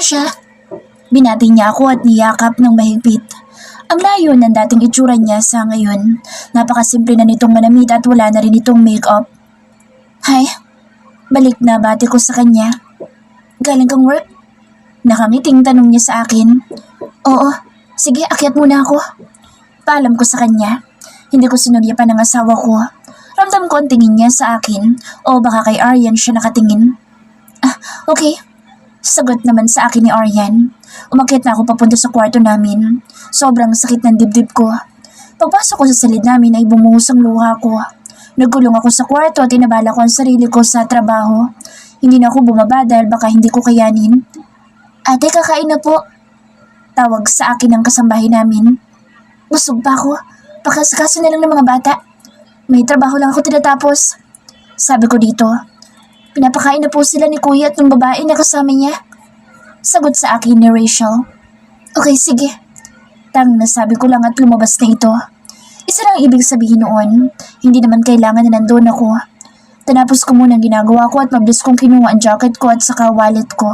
Sasha! Binati niya ako at niyakap ng mahigpit. Ang layo ng dating itsura niya sa ngayon. Napakasimple na nitong manamit at wala na rin itong make-up. Hi! Balik na bati ko sa kanya. Galing kang work? Nakangiting tanong niya sa akin. Oo, sige akyat muna ako. Paalam ko sa kanya. Hindi ko sinurya pa ng asawa ko. Ramdam ko ang tingin niya sa akin o baka kay Aryan siya nakatingin. Okay. Sagot naman sa akin ni Aryan. Umakyat na ako papunta sa kwarto namin. Sobrang sakit ng dibdib ko. Pagpasok ko sa silid namin ay bumuhos ang luha ko. Nagkulong ako sa kwarto at inabala ko ang sarili ko sa trabaho. Hindi na ako bumaba dahil baka hindi ko kayanin. Ate, kakain na po. Tawag sa akin ng kasambahay namin. Busog pa ako. Pakasikaso na lang ng mga bata. May trabaho lang ako tinatapos. Sabi ko dito. Pinapakain na po sila ni kuya at ng babae na kasama niya. Sagot sa akin ni Rachel. Okay, sige. Nasabi ko lang at lumabas na ito. Isa lang ibig sabihin noon. Hindi naman kailangan na nandun ako. Tinapos ko muna ang ginagawa ko at mabilis kong kinuha ang jacket ko at saka wallet ko.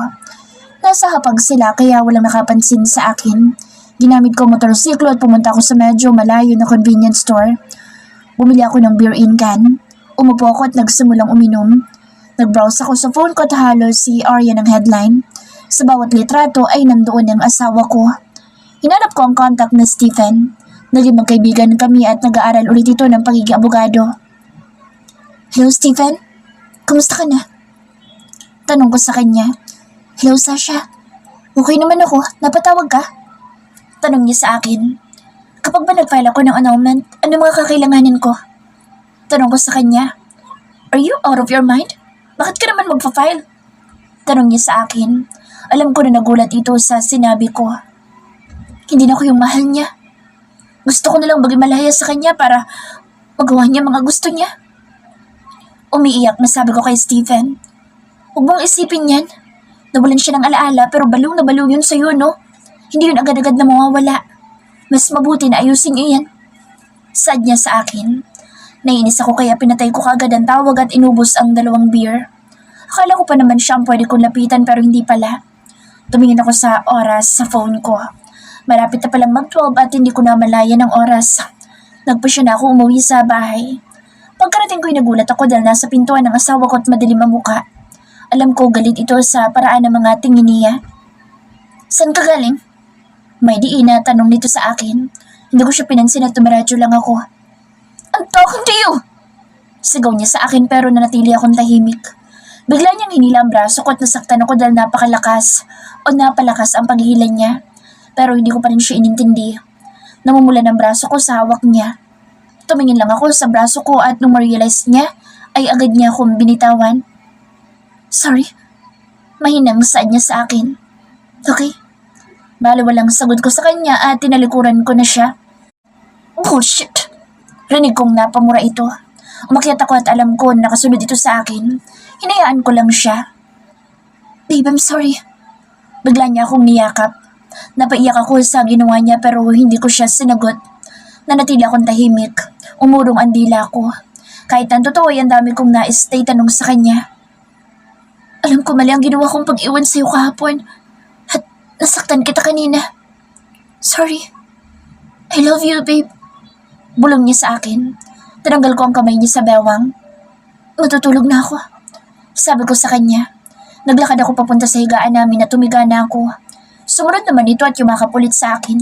Nasa hapag sila kaya walang nakapansin sa akin. Ginamit ko motorsiklo at pumunta ako sa medyo malayo na convenience store. Bumili ako ng beer in can. Umupo ako at nagsimulang uminom. Nag-browse ako sa phone ko at halos si Arya ng headline. Sa bawat litrato ay nandoon ang asawa ko. Hinanap ko ang contact na Stephen. Naging magkaibigan kami at nag-aaral ulit ito ng pagiging abogado. Hello Stephen? Kumusta ka na? Tanong ko sa kanya. Hello Sasha? Okay naman ako, napatawag ka? Tanong niya sa akin. Kapag ba nag-file ako ng annulment, ano mga kakailanganin ko? Tanong ko sa kanya. Are you out of your mind? Bakit ka naman magpa-file? Tanong niya sa akin. Alam ko na nagulat ito sa sinabi ko. Hindi na ako yung mahal niya. Gusto ko na lang maging malaya sa kanya para magawa niya mga gusto niya. Umiiyak na sabi ko kay Stephen. Huwag mong isipin yan. Nawalan siya ng alaala pero balong na balong yun sa'yo, no? Hindi yun agad-agad na mawawala. Mas mabuti na ayusin niyo yan. Sad niya sa akin. Naiinis ako kaya pinatay ko kagad ang tawag at inubos ang 2 beer. Akala ko pa naman siya ang pwede kong lapitan pero hindi pala. Tumingin ako sa oras sa phone ko. Malapit na palang mag-12 at hindi ko na malaya ng oras. Nagpasya na ako umuwi sa bahay. Pagkarating ko'y nagulat ako dahil nasa pintuan ng asawa ko at madilim ang muka. Alam ko galit ito sa paraan ng mga tingin niya. Saan ka galing? May diina tanong nito sa akin. Hindi ko siya pinansin at tumiradyo lang ako. I'm talking to you! Sigaw niya sa akin pero nanatili akong tahimik. Bigla niyang hinila ang braso ko at nasaktan ako dahil napalakas ang paghihilan niya. Pero hindi ko pa rin siya inintindi. Namumula ng braso ko sa hawak niya. Tumingin lang ako sa braso ko at nung ma-realize niya, ay agad niya akong binitawan. Sorry. Mahinang saan niya sa akin. Okay. Bale walang sagot ko sa kanya at tinalikuran ko na siya. Bullshit. Rinig kong napamura ito. Umakyat ako at alam ko na nakasunod ito sa akin. Hinayaan ko lang siya. Babe, I'm sorry. Bigla niya akong niyakap. Napaiyak ako sa ginawa niya pero hindi ko siya sinagot. Nanatili akong tahimik. Umurong ang dila ko. Kahit ang totoo ay ang dami kong na-stay tanong sa kanya. Alam ko mali ang ginawa kong pag-iwan sa'yo kahapon. At nasaktan kita kanina. Sorry. I love you, babe. Bulong niya sa akin. Tinanggal ko ang kamay niya sa bewang. Matutulog na ako. Sabi ko sa kanya. Naglakad ako papunta sa higaan namin at tumiga na ako. Sumunod naman ito at yumakap ulit sa akin.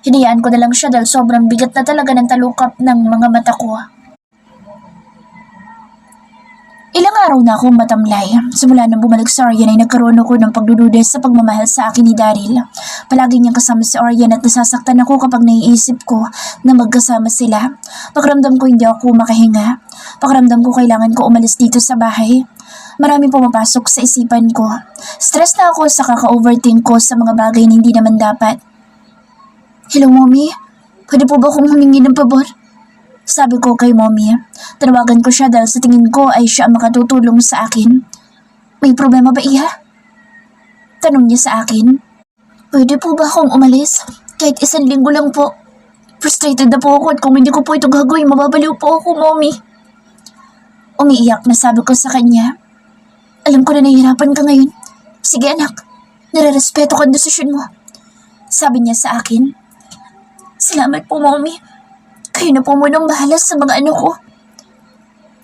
Hinayaan ko na lang siya dahil sobrang bigat na talaga ng talukap ng mga mata ko. Ilang araw na akong matamlay. Simula nang bumalik sa Aryan ay nagkaroon ako ng pagdududa sa pagmamahal sa akin ni Daryl. Palagi niyang kasama si Aryan at nasasaktan ako kapag naiisip ko na magkasama sila. Pakiramdam ko hindi ako makahinga. Pakiramdam ko kailangan ko umalis dito sa bahay. Maraming pumapasok sa isipan ko. Stress na ako sa kaka-overthink ko sa mga bagay na hindi naman dapat. Hello, Mommy. Pwede po ba akong humingi ng pabor? Sabi ko kay Mommy. Tinawagan ko siya dahil sa tingin ko ay siya ang makatutulong sa akin. May problema ba, Iha? Tanong niya sa akin. Pwede po ba akong umalis? Kahit 1 linggo lang po. Frustrated na po ako at kung hindi ko po ito gagawin, mababaliw po ako, Mommy. Umiiyak na sabi ko sa kanya. Alam ko na nahihirapan ka ngayon. Sige anak, Nirerespeto ko ang desisyon mo. Sabi niya sa akin. Salamat po, Mommy. Kayo na po munang bahala sa mga anak ko.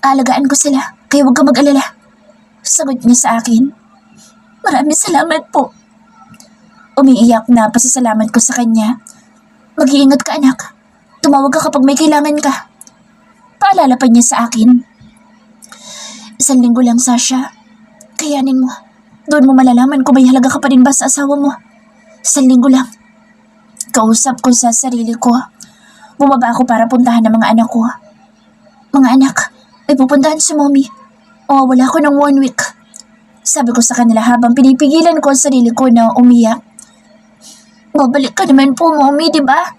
Alagaan ko sila, kaya huwag ka mag-alala. Sagot niya sa akin. Maraming salamat po. Umiiyak na pasasalamat ko sa kanya. Mag-iingat ka, anak. Tumawag ka kapag may kailangan ka. Paalala pa niya sa akin. 1 linggo lang, Sasha. Kayanin mo. Doon mo malalaman kung may halaga ka pa rin ba sa asawa mo. 1 linggo lang. Kausap ko sa sarili ko. Bumaba ako para puntahan ng mga anak ko. Mga anak, may pupuntahan si Mommy. O wala ko ng 1 week. Sabi ko sa kanila habang pinipigilan ko ang sarili ko na umiyak. Babalik ka naman po, Mommy, di ba?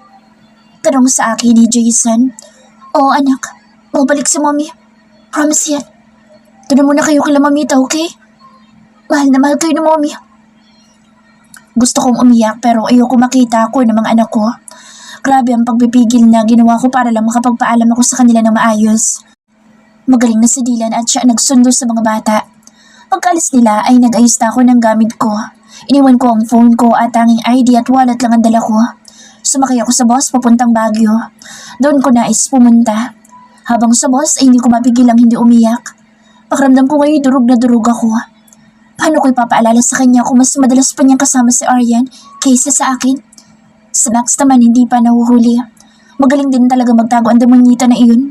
Tanong sa akin ni Jason. Oo, anak. Babalik si Mommy. Promise yan. Doon muna kayo kila Mamita, okay? Mahal na mahal kayo ni Mommy. Gusto kong umiyak pero ayoko makita ako ng mga anak ko. Grabe ang pagpipigil na ginawa ko para lang makapagpaalam ako sa kanila ng maayos. Magaling na si Dylan at siya nagsundo sa mga bata. Pagkalis nila ay nag-ayos na ako ng gamit ko. Iniwan ko ang phone ko at tanging ID at wallet lang ang dala ko. Sumakay ako sa bus papuntang Baguio. Doon ko nais pumunta. Habang sa bus ay hindi ko mapigil ang hindi umiyak. Pakiramdam ko ngayon durog na durog ako. Paano ko ipapaalala sa kanya kung mas madalas pa niyang kasama si Aryan kaysa sa akin? Si Max naman hindi pa nahuhuli. Magaling din talaga magtago ang demonyita na iyon.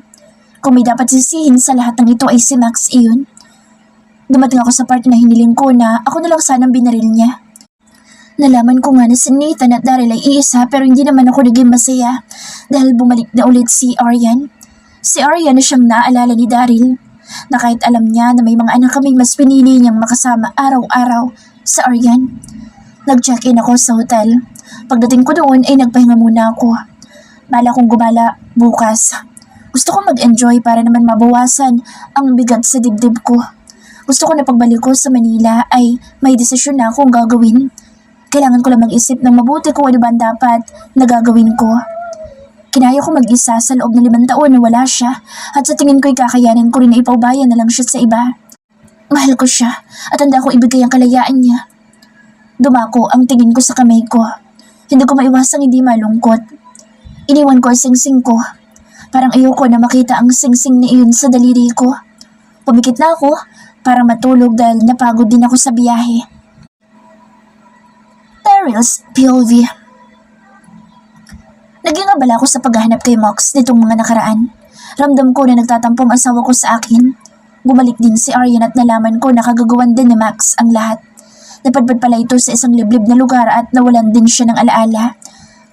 Kung may dapat sisihin sa lahat ng ito ay si Max iyon. Dumating ako sa part na hiniling ko na ako na lang sanang binaril niya. Nalaman ko nga na si Nathan at Daryl ay iisa pero hindi naman ako naging masaya dahil bumalik na ulit si Aryan. Si Aryan na siyang naalala ni Daryl na kahit alam niya na may mga anak kaming mas pinili niyang makasama araw-araw sa Aryan. Nag-check-in ako sa hotel. Pagdating ko doon ay nagpahinga muna ako. Bala kong gumala bukas. Gusto ko mag-enjoy para naman mabawasan ang bigat sa dibdib ko. Gusto ko na pagbalik ko sa Manila ay may desisyon na akong gagawin. Kailangan ko lang mag-isip ng mabuti kung ano ba ang dapat na gagawin ko. Kinaya ko mag-isa sa loob ng 5 taon na wala siya at sa tingin ko'y kakayanin ko rin na ipaubayan na lang siya sa iba. Mahal ko siya at handa ko ibigay ang kalayaan niya. Dumako ang tingin ko sa kamay ko. Hindi ko maiwasang hindi malungkot. Iniwan ko ang singsing ko. Parang ayoko na makita ang singsing na iyon sa daliri ko. Pumikit na ako para matulog dahil napagod din ako sa biyahe. Daryl's POV. Naging abala ako sa paghahanap kay Mox nitong mga nakaraan. Ramdam ko na nagtatampong asawa ko sa akin. Bumalik din si Aryan at nalaman ko na kagagawan din ni Max ang lahat. Napadpad pala ito sa isang liblib na lugar at nawalan din siya ng alaala.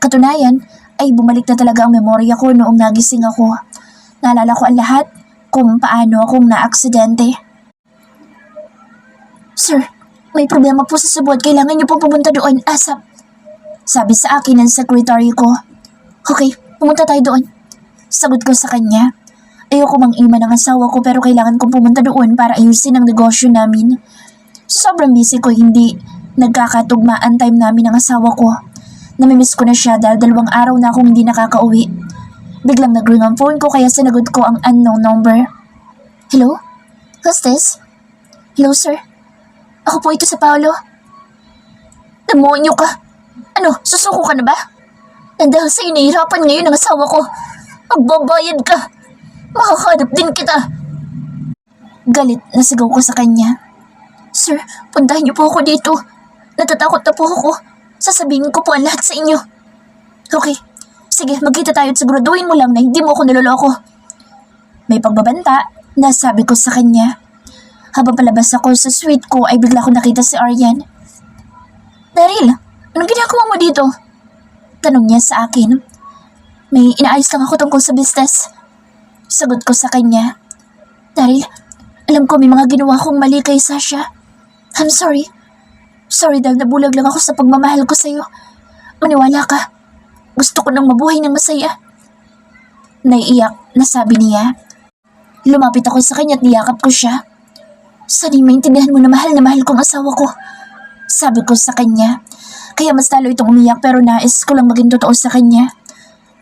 Katunayan ay bumalik na talaga ang memorya ko noong nagising ako. Naalala ko ang lahat kung paano akong naaksidente. Sir, may problema po sa Cebu at kailangan niyo pong pumunta doon ASAP. Sabi sa akin ng secretary ko. Okay, pumunta tayo doon. Sagot ko sa kanya. Ayoko mang-ima ng asawa ko pero kailangan kong pumunta doon para ayusin ang negosyo namin. Sobrang busy ko hindi nagkakatugma ang time namin ng asawa ko. Namimiss ko na siya dahil 2 araw na akong hindi nakakauwi. Biglang nag-ring ang phone ko kaya sinagot ko ang unknown number. Hello? Who's this? Hello, sir. Ako po ito sa Paolo. Demonyo ka. Ano, susuko ka na ba? Dahil sa inahirapan ngayon ang asawa ko. Magbabayad ka. Makahanap din kita. Galit na sigaw ko sa kanya. Sir, puntahan niyo po ako dito. Natatakot na po ako. Sasabihin ko po ang lahat sa inyo. Okay, sige, magkita tayo at siguraduhin mo lang na hindi mo ako niloloko. May pagbabanta na sabi ko sa kanya. Habang palabas ako sa suite ko ay bigla ko nakita si Aryan. Daryl, anong ginagawa mo dito? Tanong niya sa akin. May inaayos lang ako tungkol sa business. Sagot ko sa kanya. Daryl, alam ko may mga ginawa kong mali kay Sasha. I'm sorry. Sorry dahil nabulag lang ako sa pagmamahal ko sa'yo. Maniwala ka. Gusto ko nang mabuhay ng masaya. Naiiyak na sabi niya. Lumapit ako sa kanya at niyakap ko siya. Sana'y maintindihan mo na mahal kong asawa ko. Sabi ko sa kanya. Kaya mas talo itong umiyak pero nais ko lang maging totoo sa kanya.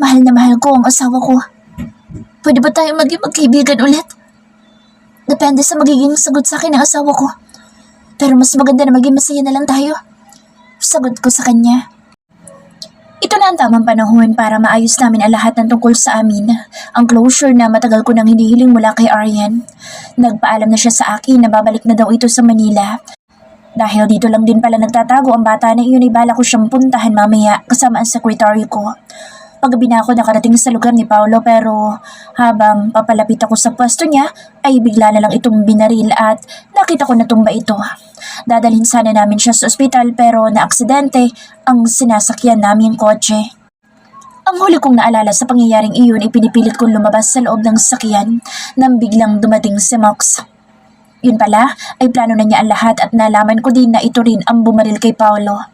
Mahal na mahal ko ang asawa ko. Pwede ba tayo maging magkaibigan ulit? Depende sa magiging sagot sa akin ng asawa ko. Pero mas maganda na maging masaya na lang tayo. Sagot ko sa kanya. Ito na ang tamang panahon para maayos namin ang lahat ng tungkol sa amin. Ang closure na matagal ko nang hinihiling mula kay Aryan. Nagpaalam na siya sa akin na babalik na daw ito sa Manila. Dahil dito lang din pala nagtatago ang bata na iyon ay bala ko siyang puntahan mamaya kasama ang sekretary ko. Paggabi na ako nakarating sa lugar ni Paolo pero habang papalapit ako sa pwesto niya ay bigla na lang itong binaril at nakita ko na tumba ito. Dadalhin sana namin siya sa ospital pero naaksidente ang sinasakyan naming kotse. Ang huli kong naalala sa pangyayaring iyon ay pinipilit kong lumabas sa loob ng sasakyan nang biglang dumating si Mox. Yun pala ay plano na niya ang lahat at nalaman ko din na ito rin ang bumaril kay Paolo.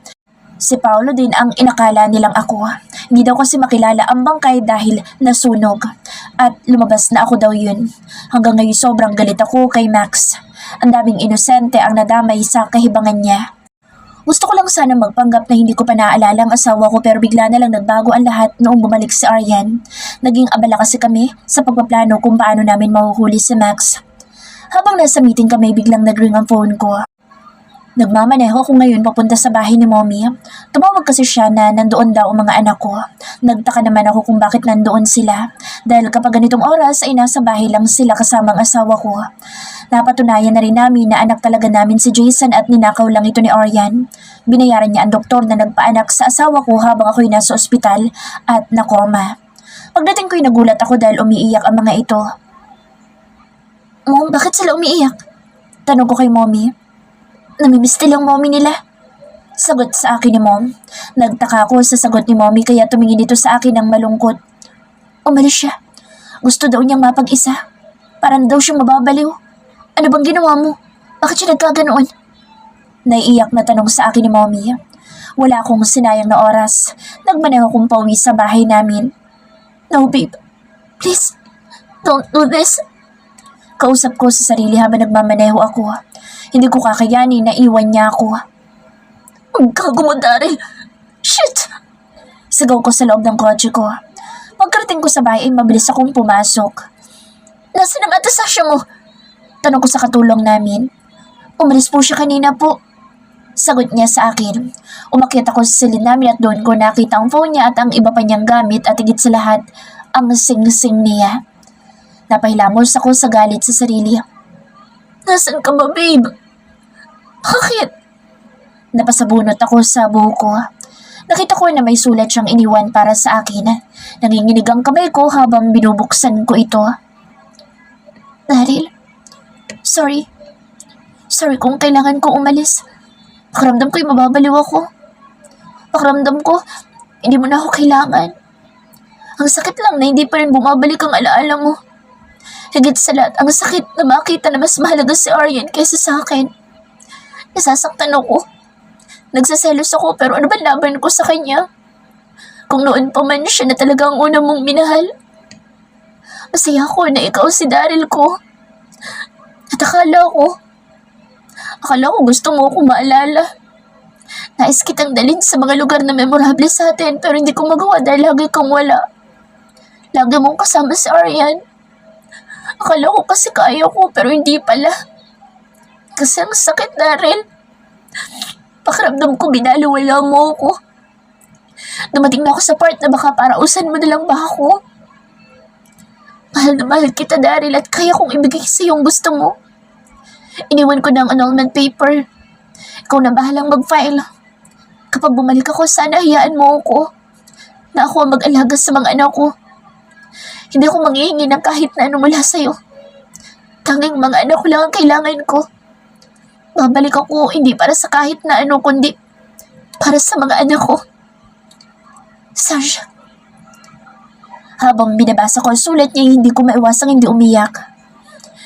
Si Paolo din ang inakala nilang ako. Hindi daw kasi makilala ang bangkay dahil nasunog. At lumabas na ako daw yun. Hanggang ngayon sobrang galit ako kay Max. Ang daming inosente ang nadamay sa kahibangan niya. Gusto ko lang sana magpanggap na hindi ko pa naaalala ang asawa ko pero bigla na lang nagbago ang lahat noong bumalik si Aryan. Naging abala kasi kami sa pagpaplano kung paano namin mahuhuli si Max. Habang nasa meeting kami biglang nag-ring ang phone ko. Nagmamaneho ako ngayon papunta sa bahay ni Mommy. Tumawag kasi siya na nandoon daw ang mga anak ko. Nagtaka naman ako kung bakit nandoon sila. Dahil kapag ganitong oras ay nasa bahay lang sila kasama ang asawa ko. Napatunayan na rin namin na anak talaga namin si Jason at ninakaw lang ito ni Aryan. Binayaran niya ang doktor na nagpaanak sa asawa ko habang ako'y nasa ospital at nakoma. Pagdating ko'y nagulat ako dahil umiiyak ang mga ito. Mom, bakit sila umiiyak? Tanong ko kay Mommy. Namimistil ang mommy nila. Sagot sa akin ni Mom. Nagtaka ako sa sagot ni Mommy kaya tumingin ito sa akin ng malungkot. Umalis siya. Gusto daw niyang mapag-isa. Parang daw siyang mababaliw. Ano bang ginawa mo? Bakit siya nagkaganoon? Naiiyak na tanong sa akin ni Mommy. Wala akong sinayang na oras. Nagmaneho akong pauwi sa bahay namin. No babe. Please. Don't do this. Kausap ko sa sarili habang nagmamaneho ako. Hindi ko kakayanin na iwan niya ako. Ang gago mo, Daryl! Shit! Sigaw ko sa loob ng kotse ko. Pagkarating ko sa bahay ay mabilis akong pumasok. Nasaan ang atasasya mo? Tanong ko sa katulong namin. Umalis po siya kanina po. Sagot niya sa akin. Umakyat ako sa silid namin at doon ko nakita ang phone niya at ang iba pa niyang gamit at higit sa lahat, ang sing-sing niya. Napahilamos ako sa galit sa sarili. Nasaan ka ba, babe? Bakit? Napasabunot ako sa buhok ko. Nakita ko na may sulat siyang iniwan para sa akin. Nanginginig ang kamay ko habang binubuksan ko ito. Daryl, sorry. Sorry kung kailangan ko umalis. Pakiramdam ko'y mababaliw ako. Pakiramdam ko, hindi mo na ako kailangan. Ang sakit lang na hindi pa rin bumabalik ang alaala mo. Higit sa lahat, ang sakit na makita na mas mahalaga si Aryan kaysa sa akin. Nasasaktan ako. Nagsaselos ako pero ano ba laban ko sa kanya? Kung noon pa man siya na talaga ang una mong minahal. Masaya ako na ikaw si Daryl ko. At akala ko gusto mo akong maalala. Nais kitang dalhin sa mga lugar na memorable sa atin pero hindi ko magawa dahil lagi kang wala. Lagi mong kasama si Aryan. Akala ko kasi kaya ko pero hindi pala. Kasi ang sakit, Daryl. Pakiramdam ko binaliwala mo ako. Dumating na ako sa part na baka parausan mo na lang ba ako? Mahal na mahal kita, Daryl, at kaya kong ibigay sa yung gusto mo. Iniwan ko na ang annulment paper. Ikaw na bahalang mag-file. Kapag bumalik ako, sana hayaan mo ako na ako ang mag-alaga sa mga anak ko. Hindi ako manghihingi ng kahit na ano mula sa'yo. Tanging mga anak ko lang ang kailangan ko. Babalik ako hindi para sa kahit na ano kundi para sa mga anak ko. Sasha. Habang binabasa ko ang sulat niya, hindi ko maiwasang hindi umiyak.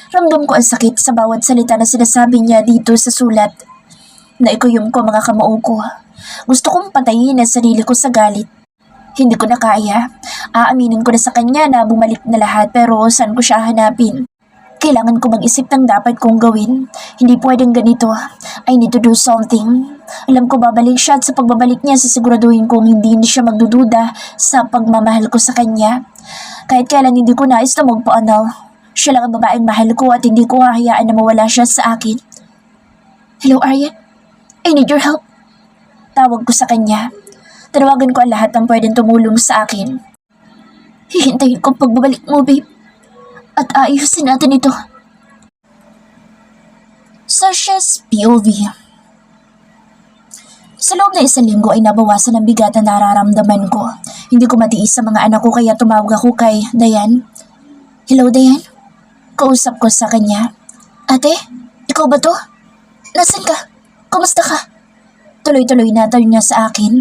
Ramdam ko ang sakit sa bawat salita na sinasabi niya dito sa sulat. Naikuyom ko mga kamao ko. Gusto kong patayin ang sarili ko sa galit. Hindi ko na kaya. Aaminin ko na sa kanya na bumalik na lahat pero saan ko siya hanapin? Kailangan ko mag-isip ng dapat kong gawin. Hindi pwedeng ganito. I need to do something. Alam ko babalik siya at sa pagbabalik niya sisiguraduhin kong hindi siya magdududa sa pagmamahal ko sa kanya. Kahit kailan hindi ko nais na magpa-annul. Siya lang ang babaeng mahal ko at hindi ko hahayaan na mawala siya sa akin. Hello, Aryan? I need your help. Tawag ko sa kanya. Tinawagan ko ang lahat ng pwedeng tumulong sa akin. Hihintayin kong pagbabalik mo, babe. At ayusin natin ito. Sasha's POV. Sa loob na 1 linggo ay nabawasan ang bigat na nararamdaman ko. Hindi ko matiis sa mga anak ko kaya tumawag ako kay Dayan. Hello, Dayan? Kausap ko sa kanya. Ate, ikaw ba to? Nasaan ka? Kumusta ka? Tuloy-tuloy na tanong niya sa akin.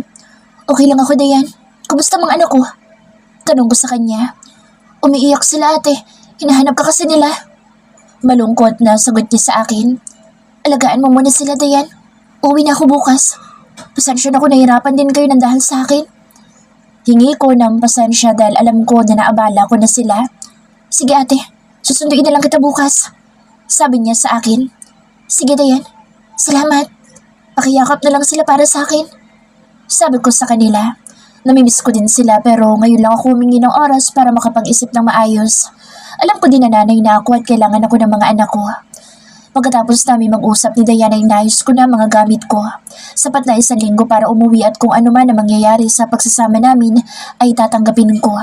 Okay lang ako, Dayan. Kumusta mga anak ko? Tanong ko sa kanya. Umiiyak sila, ate. Hinahanap ka kasi nila. Malungkot na sagot niya sa akin. Alagaan mo muna sila, Dayan. Uwi na ako bukas. Pasensya na kung nahirapan din kayo ng dahil sa akin. Hingi ko ng pasensya dahil alam ko na naabala ko na sila. Sige, ate. Susunduin na lang kita bukas. Sabi niya sa akin. Sige, Dayan. Salamat. Pakiyakap na lang sila para sa akin. Sabi ko sa kanila. Namimiss ko din sila pero ngayon lang ako humingi ng oras para makapag-isip ng maayos. Alam ko din na nanay na ako at kailangan ako ng mga anak ko. Pagkatapos namin mag-usap ni Diana ay inayos ko na mga gamit ko. Sapat na 1 linggo para umuwi at kung ano man ang mangyayari sa pagsasama namin ay tatanggapin ko.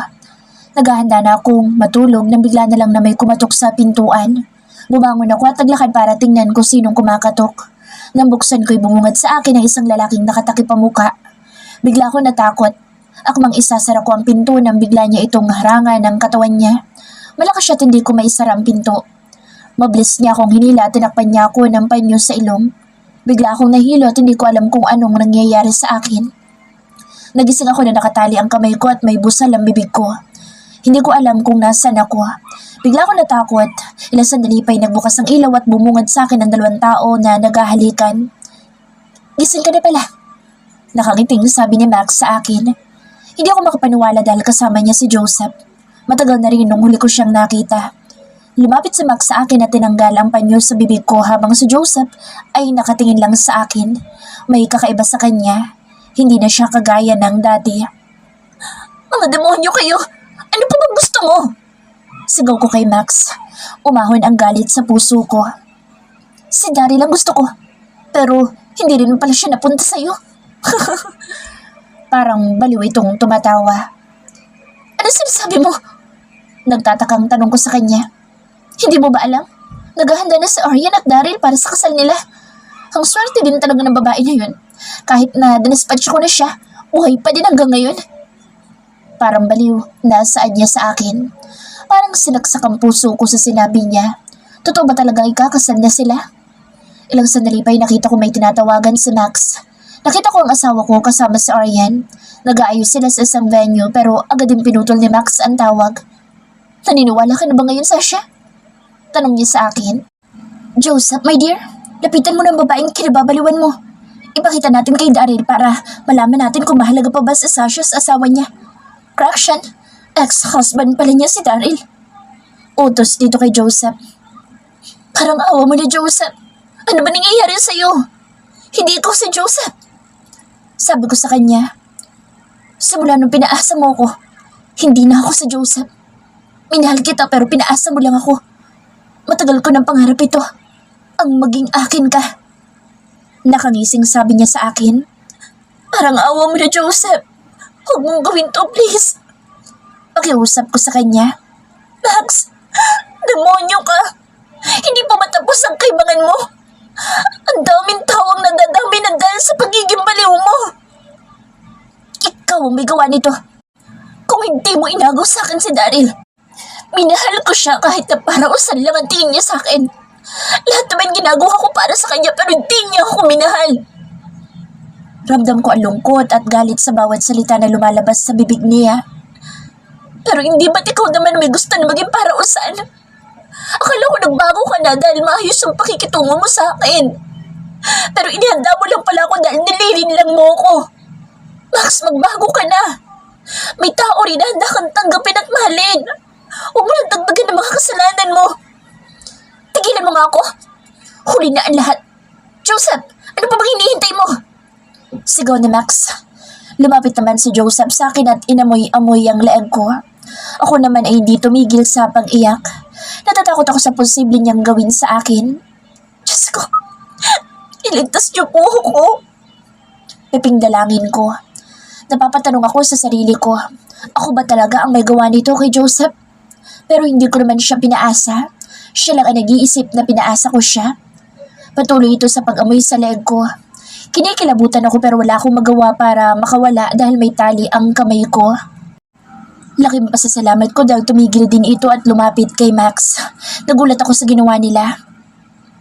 Naghahanda na akong matulog nang bigla na lang na may kumatok sa pintuan. Bumangon ako at naglakad para tingnan ko sinong kumakatok. Nang buksan ko'y bumungad sa akin ang isang lalaking nakatakip ang muka. Bigla ako natakot. Akmang isasara ko ang pinto nang bigla niya itong harangan ng katawan niya. Malakas siya at hindi ko maisara ang pinto. Mabilis niya akong hinila at tinakpan niya ako ng panyo sa ilong. Bigla akong nahilo at hindi ko alam kung anong nangyayari sa akin. Nagising ako na nakatali ang kamay ko at may busal ang bibig ko. Hindi ko alam kung nasaan ako. Bigla ako natakot. Ilang sandali pa'y nagbukas ang ilaw at bumungad sa akin ang 2 tao na naghahalikan. Gising ka na pala. Nakangiting sabi ni Max sa akin. Hindi ako makapaniwala dahil kasama niya si Joseph. Matagal na rin nung huli ko siyang nakita. Lumapit si Max sa akin at tinanggal ang panyo sa bibig ko habang si Joseph ay nakatingin lang sa akin. May kakaiba sa kanya. Hindi na siya kagaya ng dati. Mga demonyo kayo! Ano pa bang gusto mo? Sigaw ko kay Max. Umahon ang galit sa puso ko. Si Daryl lang gusto ko. Pero hindi rin pala siya napunta sa'yo. Parang baliw itong tumatawa. Ano sinasabi mo? Nagtatakang tanong ko sa kanya. Hindi mo ba alam? Naghahanda na si Orion at Daryl para sa kasal nila. Ang swerte din talaga ng babae na yun. Kahit na dinispatch ko na siya, buhay pa din hanggang ngayon. Parang baliw na saad niya sa akin. Parang sinaksak ang puso ko sa sinabi niya. Totoo ba talaga ikakasal na sila? Ilang sandali pa'y nakita ko may tinatawagan si Max. Nakita ko ang asawa ko kasama si Orion. Nag-aayos sila sa isang venue pero agad din pinutol ni Max ang tawag. Naniniwala ka na ba ngayon, Sasha? Tanong niya sa akin. Joseph, my dear, lapitan mo ng babaeng kinababaliwan mo. Ipakita natin kay Daryl para malaman natin kung mahalaga pa ba si Sasha sa asawa niya. Correction, ex-husband pala niya si Daryl. Utos dito kay Joseph. Parang awa mo na, Joseph. Ano ba nangyayari sa'yo? Hindi ko si Joseph. Sabi ko sa kanya. Simula nung pinaasa mo ko, hindi na ako si Joseph. Minahal kita pero pinaasa mo lang ako. Matagal ko ng pangarap ito. Ang maging akin ka. Nakangising sabi niya sa akin. Parang awa mo na, Joseph. Huwag mong gawin to, please. Pakiusap ko sa kanya. Max, demonyo ka. Hindi pa matapos ang kaibangan mo. Ang daming tawang nadadami na dahil sa pagiging baliw mo. Ikaw ang may gawa nito. Kung hindi mo inagaw sa akin si Daryl, minahal ko siya kahit na parang usan lang ang tingin niya sa akin. Lahat naman ginagawa ko para sa kanya pero hindi niya ako minahal. Ramdam ko ang lungkot at galit sa bawat salita na lumalabas sa bibig niya. Pero hindi ba't ikaw naman may gusto na maging para usan? Akala ko nagbago ka na dahil maayos ang pakikitungo mo sa akin. Pero inihanda mo lang pala ako dahil nililin lang mo ako. Max, magbago ka na. May tao rin na handa kang tanggapin at mahalin. Huwag mo nang dagdagan ng mga kasalanan mo. Tigilan mo nga ako. Huli na ang lahat. Joseph, ano pa bang hinihintay mo? Sigaw ni Max. Lumapit naman si Joseph sa akin at inamoy-amoy ang leeg ko. Ako naman ay hindi tumigil sa pag-iyak. Natatakot ako sa posible niyang gawin sa akin. Diyos ko, iligtas niyo po ako. Pipingdalangin ko. Napapatanong ako sa sarili ko, ako ba talaga ang may gawa nito kay Joseph? Pero hindi ko naman siya pinaasa. Siya lang ang nag-iisip na pinaasa ko siya. Patuloy ito sa pag-amoy sa leeg ko. Kinikilabutan ako pero wala akong magawa para makawala dahil may tali ang kamay ko. Laking pasasalamat ko dahil tumigil din ito at lumapit kay Max. Nagulat ako sa ginawa nila.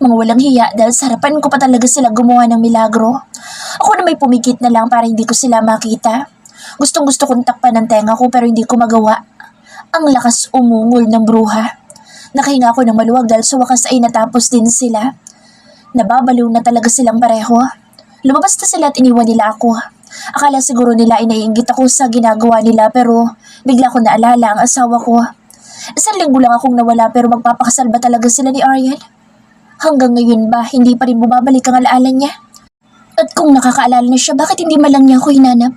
Mga walang hiya dahil sa harapan ko pa talaga sila gumawa ng milagro. Ako na may pumikit na lang para hindi ko sila makita. Gustong gusto kong takpan ng tenga ko pero hindi ko magawa. Ang lakas umungol ng bruha. Nakahinga ako ng maluwag dahil sa wakas ay natapos din sila. Nababaliw na talaga silang pareho. Lumabas na sila at iniwan nila ako. Akala siguro nila ay naiinggit ako sa ginagawa nila pero bigla ko naalala ang asawa ko. 1 linggo lang akong nawala pero magpapakasal ba talaga sila ni Ariel? Hanggang ngayon ba hindi pa rin bumabalik ang alaala niya? At kung nakakaalala na siya, bakit hindi man lang niya ako hinanap?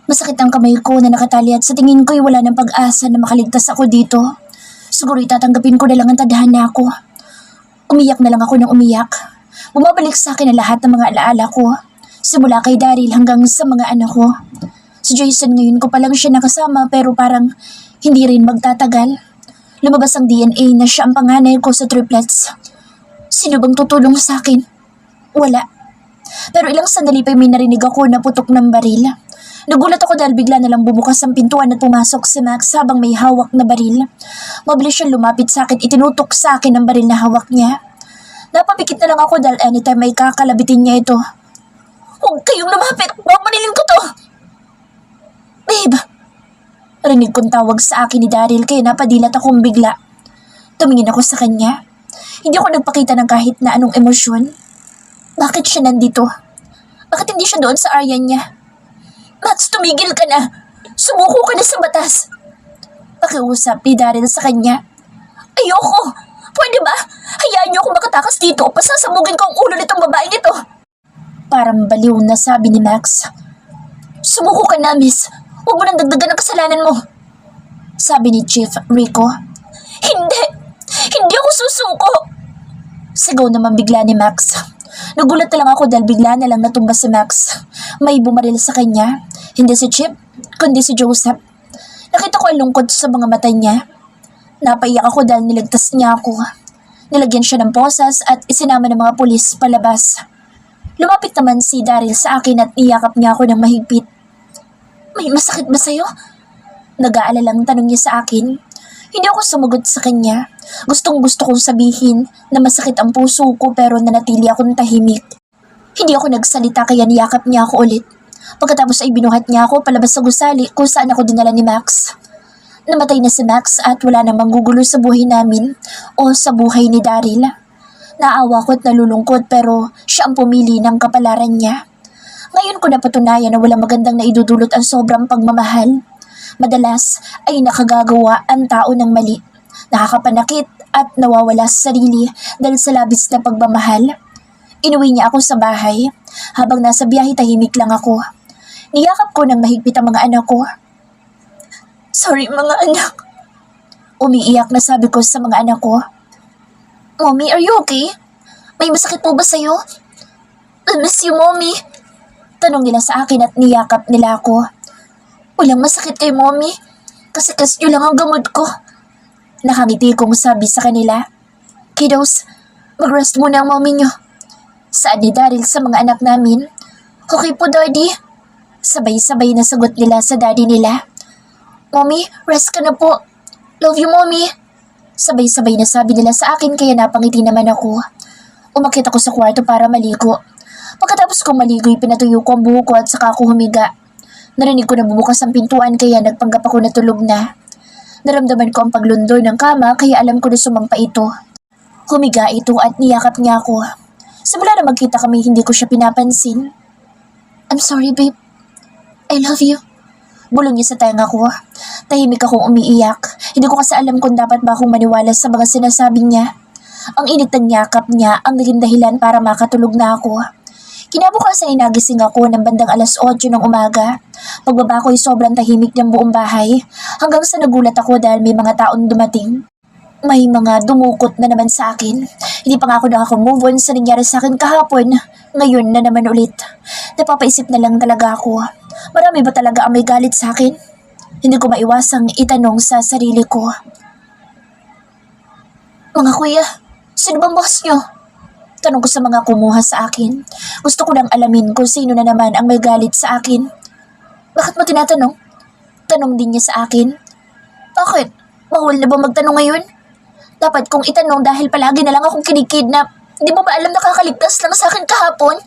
Masakit ang kamay ko na nakatali at sa tingin ko'y wala ng pag-asa na makaligtas ako dito. Siguro itatanggapin ko na lang ang tadhana ko. Umiyak na lang ako ng umiyak. Bumabalik sa akin ang lahat ng mga alaala ko. Simula kay Daryl hanggang sa mga anak ko. Si Jason ngayon ko pa lang siya nakasama pero parang hindi rin magtatagal. Lumabas ang DNA na siya ang panganay ko sa triplets. Sino bang tutulong sa akin? Wala. Pero ilang sandali pa may narinig ako na putok ng baril. Nagulat ako dahil bigla na lang bumukas ang pintuan at pumasok si Max habang may hawak na baril. Mabilis siya lumapit sa akin, itinutok sa akin ang baril na hawak niya. Napapikit na lang ako dahil anytime may kakalabitin niya ito. Huwag kayong lumapit! Mamanilin ko to! Babe! Rinig kong tawag sa akin ni Daryl kaya napadilat akong bigla. Tumingin ako sa kanya. Hindi ako nagpakita ng kahit na anong emosyon. Bakit siya nandito? Bakit hindi siya doon sa area niya? Max, tumigil ka na! Sumuko ka na sa batas! Pakiusap ni Daryl sa kanya. Ayoko! Pwede ba? Hayaan niyo akong makatakas dito. Pasasabugin ko ang ulo nitong babaeng ito. Parang baliw na sabi ni Max. Sumuko ka na, miss. Huwag mo nang dagdagan ang kasalanan mo. Sabi ni Chief Rico. Hindi! Hindi ako susuko! Sigaw naman bigla ni Max. Nagulat na lang ako dahil bigla na lang natumba si Max. May bumaril sa kanya. Hindi si Chip, kundi si Joseph. Nakita ko ang lungkot sa mga mata niya. Napaiyak ako dahil niligtas niya ako. Nilagyan siya ng posas at isinama ng mga pulis palabas. Lumapit naman si Daryl sa akin at iyakap niya ako ng mahigpit. May masakit ba sa'yo? Nag-aalalang tanong niya sa akin. Hindi ako sumagot sa kanya. Gustong gusto kong sabihin na masakit ang puso ko pero nanatili akong tahimik. Hindi ako nagsalita kaya niyakap niya ako ulit. Pagkatapos ay binuhat niya ako palabas sa gusali kung saan ako dinala ni Max. Namatay na si Max at wala namang gugulo sa buhay namin o sa buhay ni Daryl. Naawa ko at nalulungkot pero siya ang pumili ng kapalaran niya. Ngayon ko napatunayan na walang magandang naidudulot ang sobrang pagmamahal. Madalas ay nakagagawa ang tao ng mali, nakakapanakit at nawawala sa sarili dahil sa labis na pagmamahal. Inuwi niya ako sa bahay. Habang nasa biyahe tahimik lang ako. Niyakap ko ng mahigpit ang mga anak ko. Sorry mga anak. Umiiyak na sabi ko sa mga anak ko. Mommy, are you okay? May masakit po ba sa'yo? I miss you, Mommy. Tanong nila sa akin at niyakap nila ako. Walang masakit kay Mommy. Kasi nyo lang ang gamot ko. Nakangiti kong sabi sa kanila. Kiddos, mag-rest muna ang mommy nyo. Saan ni Daryl sa mga anak namin? Okay po, Daddy. Sabay-sabay na sagot nila sa daddy nila. Mommy, rest ka na po. Love you, Mommy. Sabay-sabay na sabi nila sa akin kaya napangiti naman ako. Umakyat ako sa kwarto para maligo. Pagkatapos kong maligo, pinatuyo ko ang buhok ko at saka ako humiga. Narinig ko na bumukas ang pintuan kaya nagpanggap ako na tulog na. Naramdaman ko ang paglundol ng kama kaya alam ko na sumampa ito. Humiga ito at niyakap niya ako. Simula na magkita kami, hindi ko siya pinapansin. I'm sorry, babe. I love you. Bulong niya sa tenga ko. Tahimik akong umiiyak. Hindi ko kasi alam kung dapat ba akong maniwala sa mga sinasabi niya. Ang init ng yakap niya ang naging dahilan para makatulog na ako. Kinabukasan ay nagising ako ng bandang 8:00 ng umaga. Pagbaba ko ay sobrang tahimik ng buong bahay hanggang sa nagulat ako dahil may mga taong dumating. May mga dumukot na naman sa akin. Hindi pa nga ako nakaka-move on sa nangyari sa akin kahapon. Ngayon na naman ulit. Napapaisip na lang talaga ako. Marami ba talaga ang may galit sa akin? Hindi ko maiwasang itanong sa sarili ko. Mga kuya, sino bang boss nyo? Tanong ko sa mga kumuha sa akin. Gusto ko nang alamin kung sino na naman ang may galit sa akin. Bakit mo tinatanong? Tanong din niya sa akin. Bakit? Bawal na ba magtanong ngayon? Dapat kong itanong dahil palagi na lang akong kinikidnap. Hindi mo ba alam nakakaligtas lang sa akin kahapon?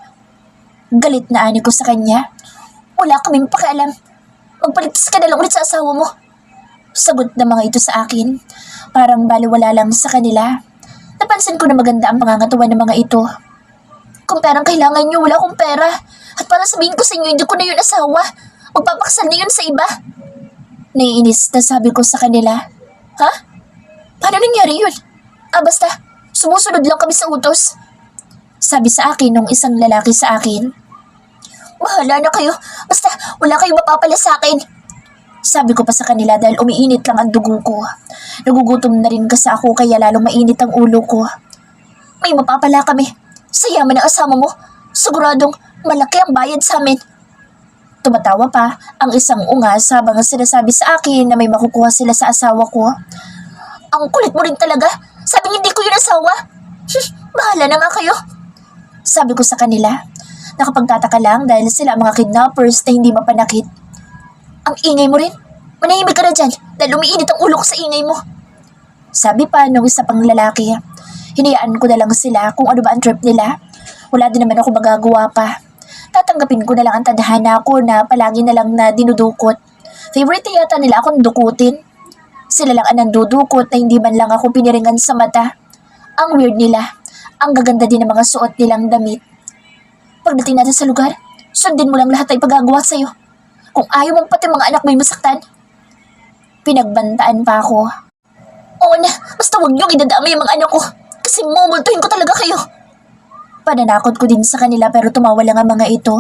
Galit na ani ko sa kanya. Wala kaming pakialam. Magpaligtas ka na lang ulit sa asawa mo. Sagot na mga ito sa akin. Parang baliwala lang sa kanila. Napansin ko na maganda ang pangangatawan ng mga ito. Kung perang kailangan nyo, wala akong pera. At para sabihin ko sa inyo, hindi ko na yun asawa. Magpapaksal na yun sa iba. Naiinis na sabi ko sa kanila. Ha? Paano nangyari yun? Basta, sumusunod lang kami sa utos. Sabi sa akin nung isang lalaki sa akin. Bahala na kayo. Basta, wala kayong mapapala sa akin. Sabi ko pa sa kanila dahil umiinit lang ang dugo ko. Nagugutom na rin kasi ako kaya lalong mainit ang ulo ko. May mapapala kami. Sa yaman ng asama mo. Siguradong malaki ang bayad sa amin. Tumatawa pa ang isang ungas habang sinasabi sa akin na may makukuha sila sa asawa ko. Ang kulit mo rin talaga. Sabing hindi ko yun asawa. Bahala na nga kayo. Sabi ko sa kanila. Nakapagtataka lang dahil sila ang mga kidnappers na hindi mapanakit. Ang ingay mo rin. Manahimik ka na dyan dahil umiinit ang ulo ko sa ingay mo. Sabi pa nung isa pang lalaki. Hinayaan ko na lang sila kung ano ba ang trip nila. Wala din naman ako magagawa pa. Tatanggapin ko na lang ang tadhana ko na palagi na lang na dinudukot. Favorite yata nila akong dukutin. Sila lang ang nandudukot na hindi man lang ako piniringan sa mata. Ang weird nila. Ang gaganda din ng mga suot nilang damit. Pagdating natin sa lugar, sundin mo lang lahat ay pagagawa sa'yo. Kung ayaw mong pati mga anak mo'y masaktan. Pinagbantaan pa ako. Oo na, basta huwag niyong idadama yung mga anak ko. Kasi mumultuhin ko talaga kayo. Pananakot ko din sa kanila pero tumawa lang ang mga ito.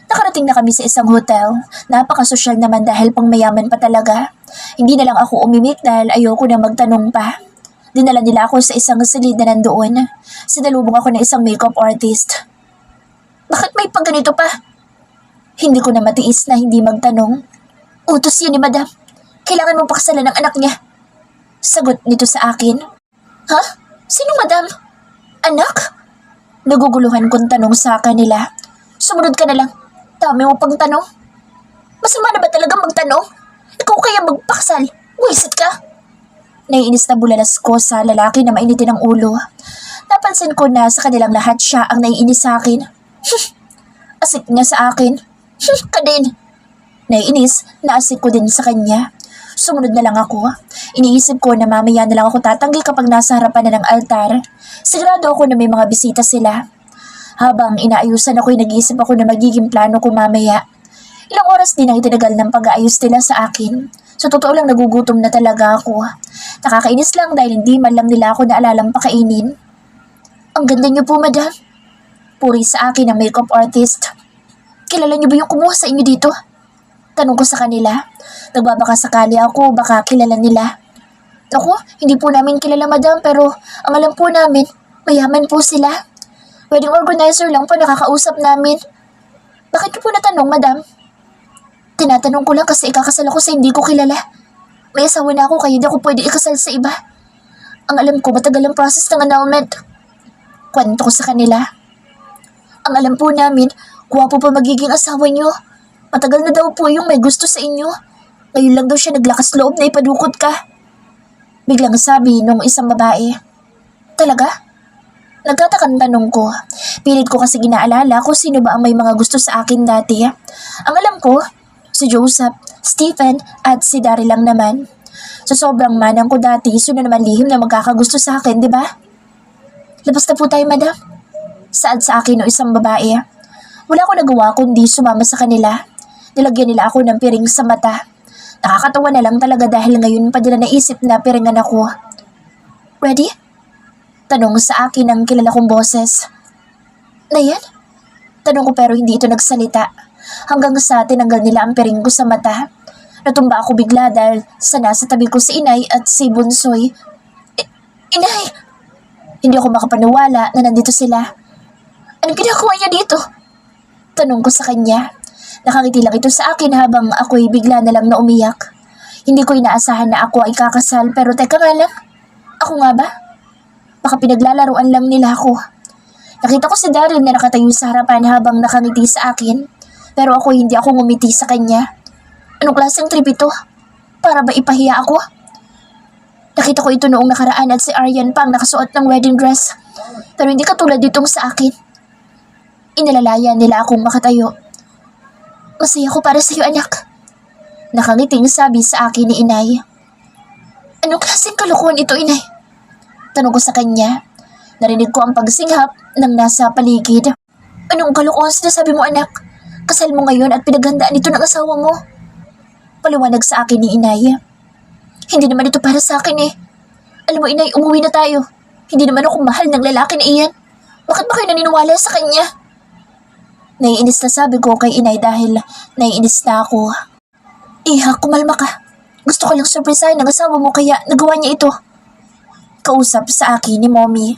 Nakarating na kami sa isang hotel. Napakasosyal naman dahil pang mayaman pa talaga. Hindi na lang ako umimik dahil ayoko na magtanong pa. Dinala nila ako sa isang silid na nandoon. Sinalubong ako ng isang makeup artist. Bakit may pang ganito pa? Hindi ko na matiis na hindi magtanong. Utos yun ni madam. Kailangan mong pakasalan ng anak niya. Sagot nito sa akin. Ha? Sino madam? Anak? Naguguluhan kong tanong sa kanila. Sumunod ka na lang. Dami mo pang tanong. Masama na ba talaga magtanong? Ikaw kaya magpakasal? Wisit ka? Naiinis na bulalas ko sa lalaki na mainitin ang ulo. Napansin ko na sa kanilang lahat siya ang naiinis sa akin. Asik niya sa akin. Ka din. Naiinis na asik ko din sa kanya. Sumunod na lang ako. Iniisip ko na mamaya na lang ako tatanggi kapag nasa harapan na ng altar. Sigurado ako na may mga bisita sila. Habang inaayusan ako'y nag-iisip ako na magiging plano ko mamaya. Ilang oras din ang itinagal ng pag-aayos nila sa akin. Sa totoo lang nagugutom na talaga ako. Nakakainis lang dahil hindi man lang nila ako naalalang pakainin. Ang ganda niyo po, madam. Puri sa akin ang makeup artist. Kilala niyo ba yung kumuha sa inyo dito? Tanong ko sa kanila. Nagbabaka sakali ako, baka kilala nila. Ako, hindi po namin kilala madam pero ang alam po namin, mayaman po sila. Wedding organizer lang po nakakausap namin. Bakit niyo po natanong madam? Tinatanong ko lang kasi ikakasal ako sa hindi ko kilala. May asawa na ako kaya hindi ako pwede ikasal sa iba. Ang alam ko matagal ang process ng annulment. Kwento ko sa kanila. Ang alam po namin, gwapo pa magiging asawa niyo. Matagal na daw po yung may gusto sa inyo. Ngayon lang daw siya naglakas loob na ipadukot ka. Biglang sabi nung isang babae. Talaga? Nagtatakang tanong ko. Pilit ko kasi ginaalala kung sino ba ang may mga gusto sa akin dati. Ang alam ko, si Joseph, Stephen at si Daryl lang naman. Sa sobrang manang ko dati, sino naman lihim na magkakagusto sa akin, di ba? Labas na po tayo, madam. Saad sa akin o isang babae. Wala ko nagawa kundi sumama sa kanila. Nilagyan nila ako ng piring sa mata. Nakakatawa na lang talaga dahil ngayon pa nila naisip na piringan ako. Ready? Tanong sa akin ng kilala kong boses. Nayan? Tanong ko pero hindi ito nagsalita. Hanggang sa tinanggal nila ang piring ko sa mata. Natumba ako bigla dahil sa nasa tabi ko si inay at si Bunsoy. Inay! Hindi ako makapaniwala na nandito sila. Anong ginagawa niya dito? Tanong ko sa kanya. Nakangiti lang ito sa akin habang ako'y bigla na lang na umiyak. Hindi ko inaasahan na ako ay kakasal pero teka nga lang. Ako nga ba? Baka pinaglalaruan lang nila ako. Nakita ko si Daryl na nakatayo sa harapan habang nakangiti sa akin. Pero ako hindi ako ngumiti sa kanya. Anong klaseng trip ito? Para ba ipahiya ako? Nakita ko ito noong nakaraan at si Aryan pa ang nakasuot ng wedding dress. Pero hindi katulad ditong sa akin. Inalalayan nila akong makatayo. Masaya ko para sa iyo, anak. Nakangiting sabi sa akin ni Inay. Anong klaseng kalokohan ito, Inay? Tanong ko sa kanya. Narinig ko ang pagsinghap ng nasa paligid. Anong kalokohan sinasabi mo, anak? Kasal mo ngayon at pinaghandaan ito ng asawa mo. Paliwanag sa akin ni Inay. Hindi naman ito para sa akin eh. Alam mo, Inay, umuwi na tayo. Hindi naman ako mahal ng lalaki na iyan. Bakit ba kayo naniniwala sa kanya? Naiinis na sabi ko kay Inay dahil naiinis na ako. Iha, kumalma ka. Gusto ko lang surprisahin ng asawa mo kaya nagawa niya ito. Kausap sa akin ni Mommy.